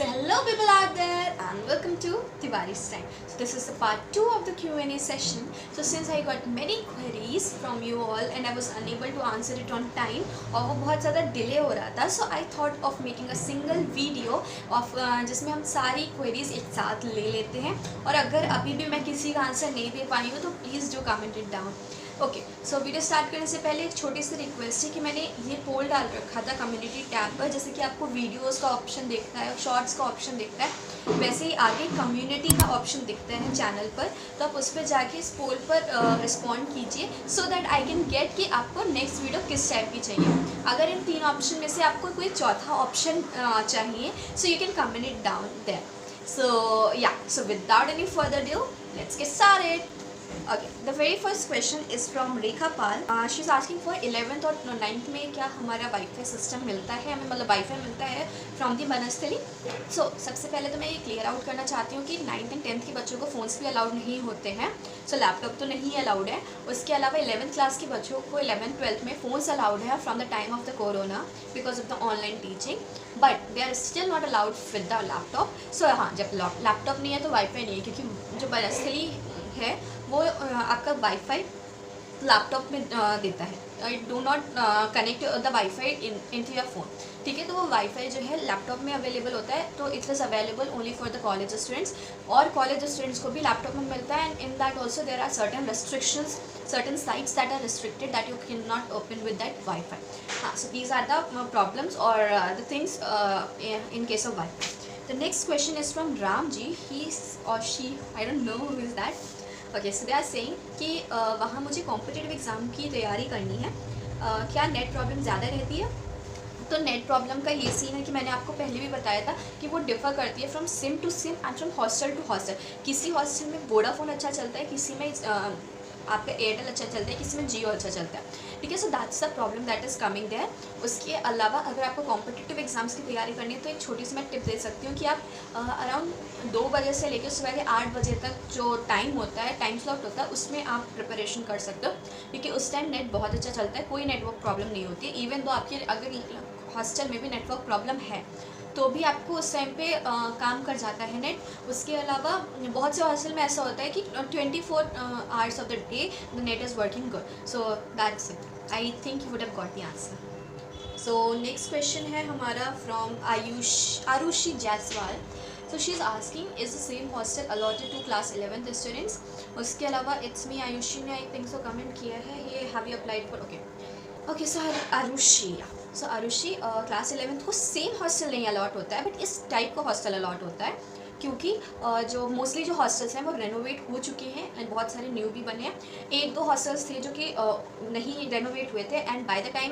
So hello people out there and welcome to Tiwari's Time. So this is the part 2 of the Q&A session. So since I got many queries from you all and I was unable to answer it on time और वो बहुत ज़्यादा delay हो रहा था, so I thought of making a single video of जिसमें हम सारी queries एक साथ ले लेते हैं और अगर अभी भी मैं किसी का आंसर नहीं दे पाई हूँ तो please do comment it down. Okay so video start करने से पहले एक छोटी सी रिक्वेस्ट है कि मैंने ये पोल डाल रखा था कम्युनिटी टैब पर. जैसे कि आपको वीडियोस का ऑप्शन दिखता है, शॉर्ट्स का ऑप्शन दिखता है, वैसे ही आगे कम्युनिटी का ऑप्शन दिखता है चैनल पर. तो आप उस पर जाके इस पोल पर रिस्पॉन्ड कीजिए so that I can get कि आपको नेक्स्ट वीडियो किस टाइप की चाहिए. अगर इन 3 ऑप्शन में से आपको कोई चौथा ऑप्शन चाहिए so you can comment it down there. So yeah, so without any further due let's get started. Okay, the very first question is from Rekha Pal. She's asking for 11th और 9th में क्या हमारा wifi system मिलता है, हमें मतलब wifi मिलता है फ्रॉम दी बनस्थली. सो सबसे पहले तो मैं ये क्लियर आउट करना चाहती हूँ कि 9th एंड 10th के बच्चों को फ़ोन्स भी अलाउड नहीं होते हैं. सो लैपटॉप तो नहीं अलाउड है. उसके अलावा 11th क्लास के बच्चों को 11th 12th में फ़ोन्स अलाउड है from the time of the corona because of the online teaching, but they are still not allowed with the laptop. So हाँ, जब लैपटॉप नहीं है तो वाईफाई नहीं है, क्योंकि जो बनस्थली है वो आपका वाईफाई लैपटॉप में देता है. I do not connect the WiFi into your phone. ठीक है, तो वो वाईफाई जो है लैपटॉप में अवेलेबल होता है. तो it is available only for the college students, और कॉलेज स्टूडेंट्स को भी लैपटॉप में मिलता है. And in that also there are certain restrictions, certain sites that are restricted that you cannot open with that Wi-Fi. So these are the problems or the things in case of Wi-Fi. The next question is from Ramji. He or she, I don't know who is that. Okay, so they are saying कि वहाँ मुझे competitive exam की तैयारी करनी है. क्या net problem ज़्यादा रहती है? तो नेट प्रॉब्लम का ये सीन है कि मैंने आपको पहले भी बताया था कि वो डिफ़र करती है from SIM to SIM and from hostel to hostel. किसी हॉस्टल में वोडाफोन अच्छा चलता है, किसी में आपका एयरटेल अच्छा चलता है, किसी में जियो अच्छा चलता है. ठीक है, so that's the problem that is coming there. उसके अलावा अगर आपको कॉम्पिटिटिव एग्जाम्स की तैयारी करनी है तो एक छोटी सी मैं टिप दे सकती हूँ कि आप अराउंड 2 बजे से लेकर सुबह के 8 बजे तक जो टाइम होता है, टाइम स्लॉट होता है, उसमें आप प्रिपरेशन कर सकते हो, क्योंकि उस टाइम नेट बहुत अच्छा चलता है, कोई नेटवर्क प्रॉब्लम नहीं होती है. इवन दो आपके अगर हॉस्टल में भी नेटवर्क प्रॉब्लम है तो भी आपको उस टाइम पे काम कर जाता है नेट. उसके अलावा बहुत से हॉस्टल में ऐसा होता है कि 24 hours of the day the net is working good. So that's it. I think you would have got the answer. So next question है हमारा from Aarushi Jaiswal. So she is asking is the same hostel allotted to class 11th students. उसके अलावा it's me Ayushi ने आई think so comment किया है. ये have you applied for? Okay so Aarushi, so Aarushi class 11th को same hostel नहीं अलॉट होता है, बट इस टाइप का हॉस्टल अलॉट होता है, क्योंकि जो मोस्टली जो हॉस्टल्स हैं वो रेनोवेट हो चुके हैं एंड बहुत सारे न्यू भी बने हैं. 1-2 हॉस्टल्स थे जो कि नहीं रेनोवेट हुए थे and by the time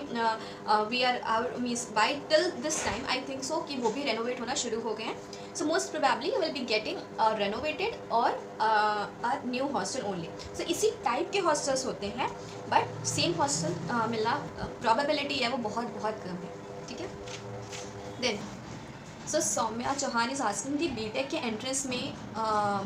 we are our means by till this time I think so कि वो भी रेनोवेट होना शुरू हो गए हैं. So most probably you will be getting renovated और a new hostel only. So इसी टाइप के हॉस्टल्स होते हैं, बट सेम हॉस्टल मिलना प्रोबेबिलिटी है वो बहुत बहुत कम है. ठीक है, then so Saumya Chauhan is asking the BTech के एंट्रेंस में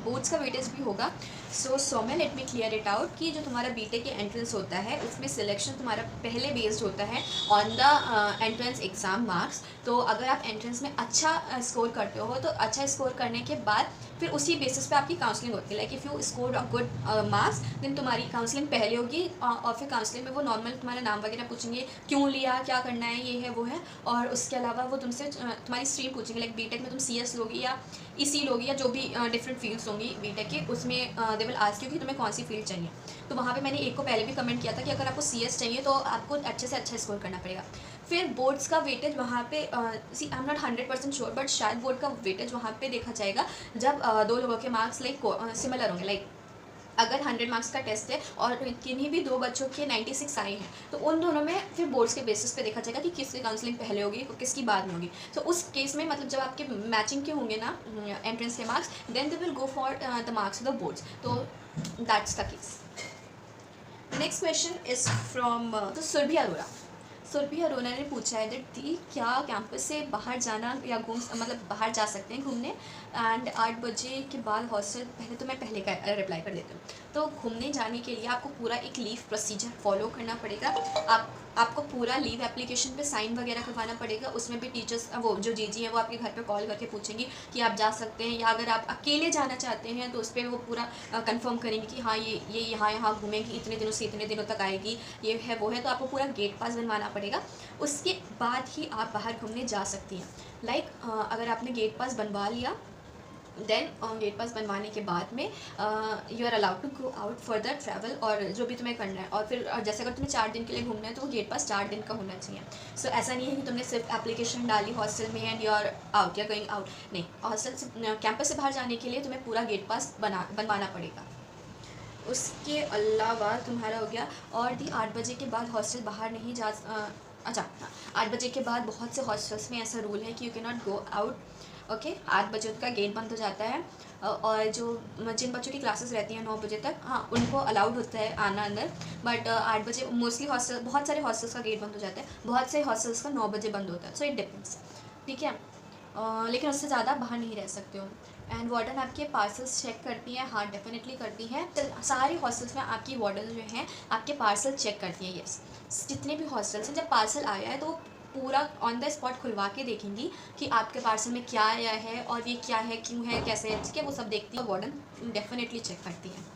बोर्ड्स का वेटेज भी होगा. So Saumya, let me clear it out कि जो तुम्हारा बीटेक के एंट्रेंस होता है उसमें सिलेक्शन तुम्हारा पहले बेस्ड होता है on the entrance exam marks. तो अगर आप एंट्रेंस में अच्छा स्कोर करते हो तो अच्छा स्कोर करने के बाद फिर उसी बेसिस पे आपकी काउंसलिंग होती है. Like if you score a good marks then तुम्हारी काउंसलिंग पहले होगी और फिर काउंसलिंग में वो नॉर्मल तुम्हारा नाम वगैरह पूछेंगे, क्यों लिया, क्या करना है, ये है वो है. और उसके अलावा वो तुमसे तुम्हारी स्ट्रीम पूछेंगे, लाइक बीटेक में तुम CS लोगी या EC लोगी या जो भी डिफरेंट फील्ड्स होंगी बीटेक के, उसमें दे विल आस्क यू कि तुम्हें कौन सी फील्ड चाहिए. तो वहाँ पे मैंने एक को पहले भी कमेंट किया था कि अगर आपको CS चाहिए तो आपको अच्छे से अच्छा स्कोर करना पड़ेगा. फिर बोर्ड्स का वेटेज वहाँ पे see I am not 100% sure, but शायद बोर्ड का वेटेज वहाँ पे देखा जाएगा जब 2 लोगों के मार्क्स लाइक सिमिलर होंगे. लाइक अगर 100 मार्क्स का टेस्ट है और किन्हीं भी 2 बच्चों के 96 आए हैं तो उन दोनों में फिर बोर्ड्स के बेसिस पे देखा जाएगा कि किसकी काउंसलिंग पहले होगी किसकी बाद में होगी. तो उस केस में मतलब जब आपके मैचिंग के होंगे ना एंट्रेंस के marks, then they will go for the marks of the boards. तो that's the case. Next question is from Surbhi Arora. Surbhi Arora ने पूछा है दैट दी क्या कैंपस से बाहर जाना या मतलब बाहर जा सकते हैं घूमने एंड 8 बजे के बाद हॉस्टल. पहले का रिप्लाई कर देती हूँ. तो घूमने जाने के लिए आपको पूरा एक लीव प्रोसीजर फॉलो करना पड़ेगा. आप आपको पूरा लीव एप्लीकेशन पे साइन वगैरह करवाना पड़ेगा। उसमें भी टीचर्स वो जो जीजी हैं वो आपके घर पे कॉल करके पूछेंगी कि आप जा सकते हैं, या अगर आप अकेले जाना चाहते हैं तो उस पर वो पूरा कंफर्म करेंगे कि हाँ ये यहाँ घूमेंगी, इतने दिनों से इतने दिनों तक आएगी, ये है वो है। तो आपको पूरा गेट पास बनवाना पड़ेगा, उसके बाद ही आप बाहर घूमने जा सकती हैं। लाइक अगर आपने गेट पास बनवा लिया, देन गेट पास बनवाने के बाद में you are allowed to go out for the travel, और जो भी तुम्हें करना है। और फिर जैसे अगर तुम्हें 4 दिन के लिए घूमना है तो वो गेट पास 4 दिन का होना चाहिए। सो ऐसा नहीं है कि तुमने सिर्फ एप्लीकेशन डाली हॉस्टल में एंड यू आर आउट, या गोइंग आउट, नहीं। हॉस्टल से कैंपस से बाहर जाने के लिए तुम्हें पूरा गेट पास बनवाना पड़ेगा। उसके अलावा तुम्हारा हो गया, और दी 8 बजे के बाद हॉस्टल बाहर नहीं जा अच्छा 8 बजे के बाद बहुत से हॉस्टल्स में ऐसा रूल है कि you can not go out. Okay, 8 बजे उनका गेट बंद हो जाता है, और जिन बच्चों की क्लासेस रहती हैं 9 बजे तक, हाँ उनको अलाउड होता है आना अंदर। बट 8 बजे मोस्टली हॉस्टल, बहुत सारे हॉस्टल्स का गेट बंद हो जाता है, बहुत से हॉस्टल्स का 9 बजे बंद होता है। सो इट डिपेंड्स, ठीक है। लेकिन उससे ज़्यादा बाहर नहीं रह सकते हो। एंड वार्डन आपके पार्सल्स चेक करती है, हाँ डेफिनेटली करती है। सारे हॉस्टल्स में आपकी वार्डन जो है आपके पार्सल चेक करती है, येस। जितने भी हॉस्टल्स हैं, जब पार्सल आया है तो पूरा ऑन द स्पॉट खुलवा के देखेंगी कि आपके पार्सल में क्या आया है और ये क्या है, क्यों है, कैसे है, ठीक है, वो सब देखती है वार्डन, डेफिनेटली चेक करती है।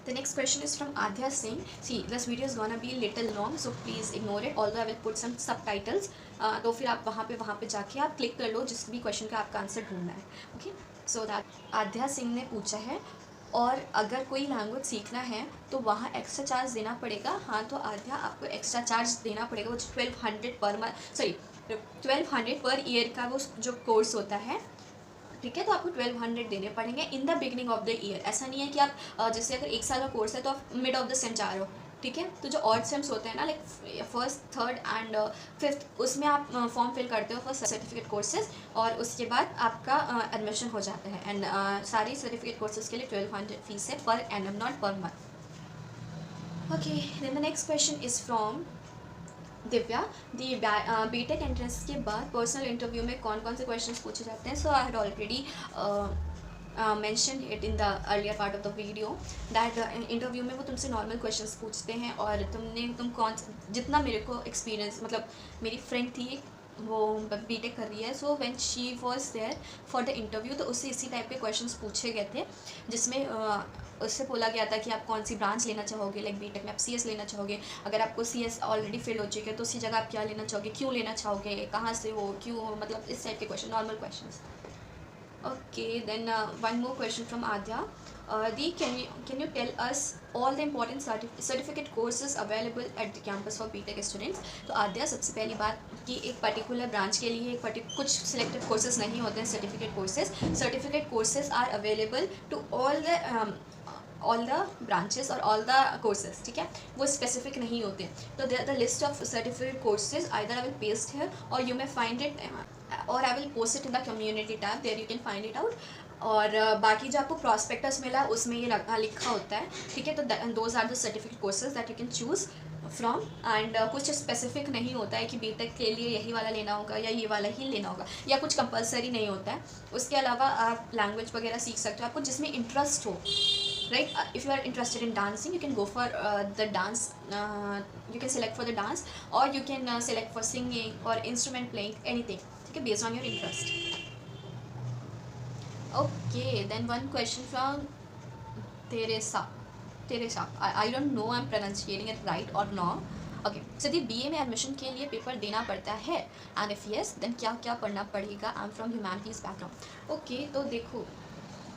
The next question is from Adhya Singh. See, this video is gonna be little long, so please ignore it. Although I will put some subtitles. तो फिर आप वहाँ पे जाके आप क्लिक कर लो जिस भी क्वेश्चन का आपका आंसर ढूंढना है। ओके, सो दैट आध्या सिंह ने पूछा है, और अगर कोई लैंग्वेज सीखना है तो वहाँ एक्स्ट्रा चार्ज देना पड़ेगा। हाँ, तो आध्या आपको एक्स्ट्रा चार्ज देना पड़ेगा, वो 1200 per month, sorry 1200 per year का वो जो कोर्स होता है, ठीक है। तो आपको 1200 देने पड़ेंगे in the beginning of the year. ऐसा नहीं है कि आप जैसे अगर 1 साल का कोर्स है तो आप मिड ऑफ द सेम जा रहे हो, ठीक है। तो जो ऑड सेम्स होते हैं ना, like first, third and fifth, उसमें आप फॉर्म फिल करते हो फर्स्ट सर्टिफिकेट कोर्सेज, और उसके बाद आपका एडमिशन हो जाता है। एंड सारी सर्टिफिकेट कोर्सेज के लिए 1200 फीस है per annum, not per month. Okay, then the next question is from Divya. The BTech entrance के बाद पर्सनल इंटरव्यू में कौन कौन से क्वेश्चंस पूछे जाते हैं? So I had already mentioned it in the earlier part of the video that interview में वो तुमसे नॉर्मल क्वेश्चंस पूछते हैं, और तुम कौन, जितना मेरे को एक्सपीरियंस, मतलब मेरी फ्रेंड थी वो बीटेक कर रही है, so when she was there for the interview, तो उससे इसी टाइप के क्वेश्चंस पूछे गए थे, जिसमें उससे बोला गया था कि आप कौन सी ब्रांच लेना चाहोगे, लाइक बीटेक में आप सीएस लेना चाहोगे, अगर आपको सीएस ऑलरेडी फिल हो चुके तो उसी जगह आप क्या लेना चाहोगे, क्यों लेना चाहोगे, कहाँ से हो, क्यों, मतलब इस टाइप के question, normal questions. Okay, then one more question from Adya. Dee, can you tell us all the important certificate courses available at the campus for BTech students? तो आद्या, सबसे पहली बात कि एक पर्टिकुलर ब्रांच के लिए कुछ सिलेक्टेड कोर्सेज नहीं होते हैं certificate courses. Certificate courses are available to all the branches और ऑल द कोर्सेज, ठीक है, वो स्पेसिफिक नहीं होते। तो the list of certificate courses either I will paste here और यू मे फाइंड इट, और I will post it in the community tab, there you can find it out. और बाकी जो आपको प्रॉस्पेक्टस मिला उसमें ये लिखा होता है, ठीक है। तो those are the certificate courses that you can choose from, and कुछ स्पेसिफिक नहीं होता है कि बीटेक के लिए यही वाला लेना होगा या ये वाला ही लेना होगा, या कुछ कंपलसरी नहीं होता है। उसके अलावा आप लैंग्वेज वगैरह सीख सकते हो, आपको जिसमें इंटरेस्ट हो, right? If you are interested in dancing, you can go for the dance, you can select for the dance, or you can select for singing or instrument playing, anything, okay, based on your interest. Okay, then one question from Teresa. I don't know I'm pronouncing it right or no. Okay, so the BA में admission के लिए paper देना पड़ता है, and if yes, then क्या क्या पढ़ना पड़ेगा? I'm from humanities background. Okay, तो देखो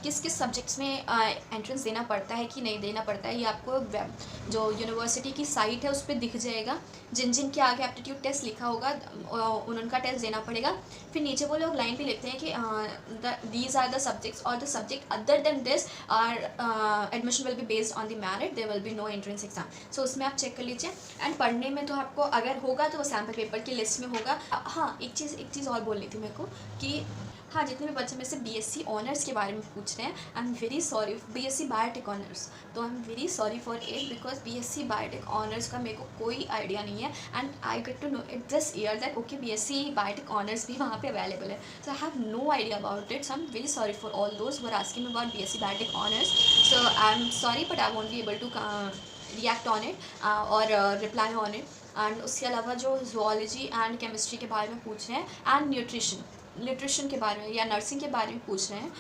किस किस सब्जेक्ट्स में एंट्रेंस देना पड़ता है कि नहीं देना पड़ता है, ये आपको जो यूनिवर्सिटी की साइट है उस पर दिख जाएगा। जिन जिन के आगे एप्टीट्यूड टेस्ट लिखा होगा उनका टेस्ट देना पड़ेगा। फिर नीचे वो लोग लाइन पे लिखते हैं कि दीज आर द सब्जेक्ट्स और the subject other than this are admission will be based on the merit, there will be no entrance exam. So उसमें आप चेक कर लीजिए। एंड पढ़ने में तो आपको अगर होगा तो वो सैम्पल पेपर की लिस्ट में होगा। हाँ, एक चीज़ और बोलनी थी मेरे को कि हाँ, जितने भी बच्चे मेरे से बीएससी ऑनर्स के बारे में पूछ रहे हैं, I am very sorry, BSc biotech honours, तो I am very sorry for it, because BSc biotech honours का मेरे को कोई आइडिया नहीं है। And I get to know it this year that okay BSc biotech honours भी वहाँ पे अवेलेबल है, so I have no idea about it. So I am very sorry for all those who are asking about BSc biotech honours. So I am sorry but I won't be able to react on it or reply on it. And उसके अलावा जो zoology and chemistry के बारे में पूछ रहे हैं and nutrition के बारे में या नर्सिंग के बारे में पूछ रहे हैं,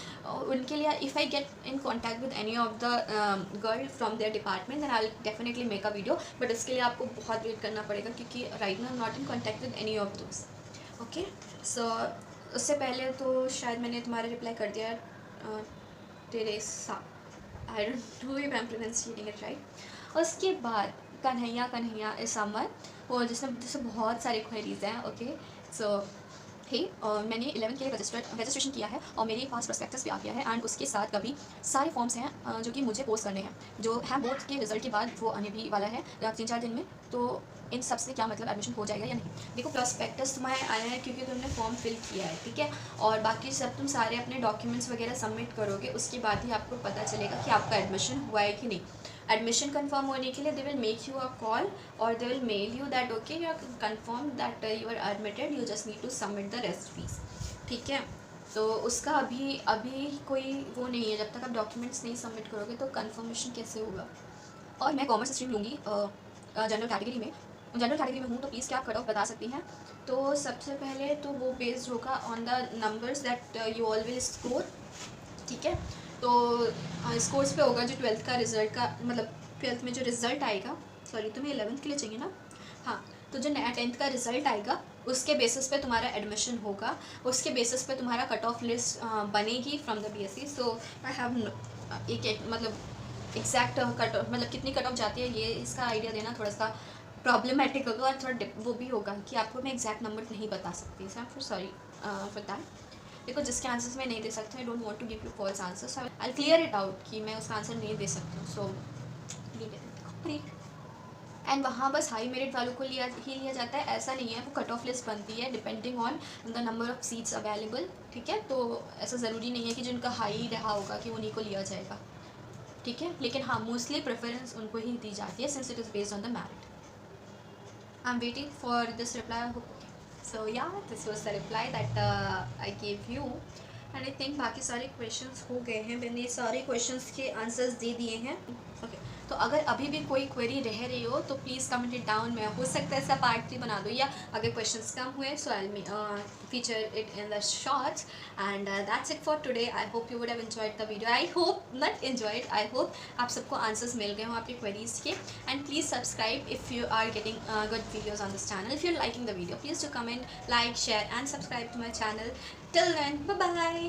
उनके लिए if I get in contact with any of the girl from their department then I will definitely make a video, but इसके लिए आपको बहुत वेट करना पड़ेगा क्योंकि right now not in contact with any of those. Okay, so उससे पहले तो शायद मैंने तुम्हारा रिप्लाई कर दिया Teresa, I don't know if I am pronounciating it right. उसके बाद कन्हैया इस समर, वो जिससे बहुत सारे क्वेरीज हैं. ओके, सो और मैंने 11th के लिए रजिस्ट्रेशन किया है और मेरे पास प्रोस्पेक्टस भी आ गया है एंड उसके साथ कभी सारे फॉर्म्स हैं जो कि मुझे पोस्ट करने हैं, जो है बोर्ड के रिजल्ट के बाद वो आने भी वाला है 3-4 दिन में. तो इन सब से क्या मतलब एडमिशन हो जाएगा या नहीं. देखो, प्रोस्पेक्टस तुम्हारे आया है क्योंकि तुमने फॉर्म फिल किया है, ठीक है, और बाकी सब तुम सारे अपने डॉक्यूमेंट्स वगैरह सबमिट करोगे, उसके बाद ही आपको पता चलेगा कि आपका एडमिशन हुआ है कि नहीं. एडमिशन कंफर्म होने के लिए they will make you a call और they will mail you that okay you are confirm that you are admitted, you just need to submit the rest fees. ठीक है, तो उसका अभी कोई वो नहीं है. जब तक आप डॉक्यूमेंट्स नहीं सबमिट करोगे तो कंफर्मेशन कैसे होगा. और मैं कॉमर्स स्ट्रीम लूँगी जनरल कैटेगरी में हूँ, तो प्लीज़ क्या आप कट ऑफ बता सकती हैं. तो सबसे पहले तो वो बेस्ड होगा on the numbers that you always score. ठीक है, तो स्कोर्स पे होगा जो 12th का रिज़ल्ट का, मतलब 12th में जो रिज़ल्ट आएगा, सॉरी तुम्हें 11th के लिए चाहिए ना, हाँ, तो जो नया 10th का रिज़ल्ट आएगा उसके बेसिस पे तुम्हारा एडमिशन होगा, उसके बेसिस पे तुम्हारा कट ऑफ लिस्ट बनेगी from the BSc. So I have एक मतलब एग्जैक्ट कट ऑफ, मतलब कितनी कट ऑफ जाती है ये इसका आइडिया देना थोड़ा सा प्रॉब्लमेटिक होगा और थोड़ा वो भी होगा कि आपको मैं एग्जैक्ट नंबर नहीं बता सकती. सो आई एम फिर सॉरी फॉर दैट. देखो, जिसके आंसर्स मैं नहीं दे सकती, I don't want to give you false answers, I will clear it out कि मैं उसका आंसर नहीं दे सकती हूँ. सो एंड वहाँ बस हाई मेरिट वालों को लिया जाता है, ऐसा नहीं है. वो कट ऑफ लिस्ट बनती है depending on the number of seats available. ठीक है, तो ऐसा ज़रूरी नहीं है कि जिनका हाई रहा होगा कि उन्हीं को लिया जाएगा. ठीक है, लेकिन हाँ, मोस्टली प्रेफरेंस उनको ही दी जाती है since it is based on the merit. I am waiting for this reply. So yeah, this was the reply that I gave you and I think बाकी सारे questions हो गए हैं. मैंने सारे questions के answers दे दिए हैं. Okay, तो अगर अभी भी कोई query रह रही हो तो please comment it down. मैं हो सकता है इसका part 3 बना दूँ, या अगर questions कम हुए so I'll feature it in the shorts. And that's it for today. I hope you would have enjoyed the video. I hope not enjoyed. I hope आप सबको answers मिल गए हों आपके queries के. And please subscribe if you are getting good videos on this channel. If you're liking the video, please do comment, like, share and subscribe to my channel. Till then, bye bye.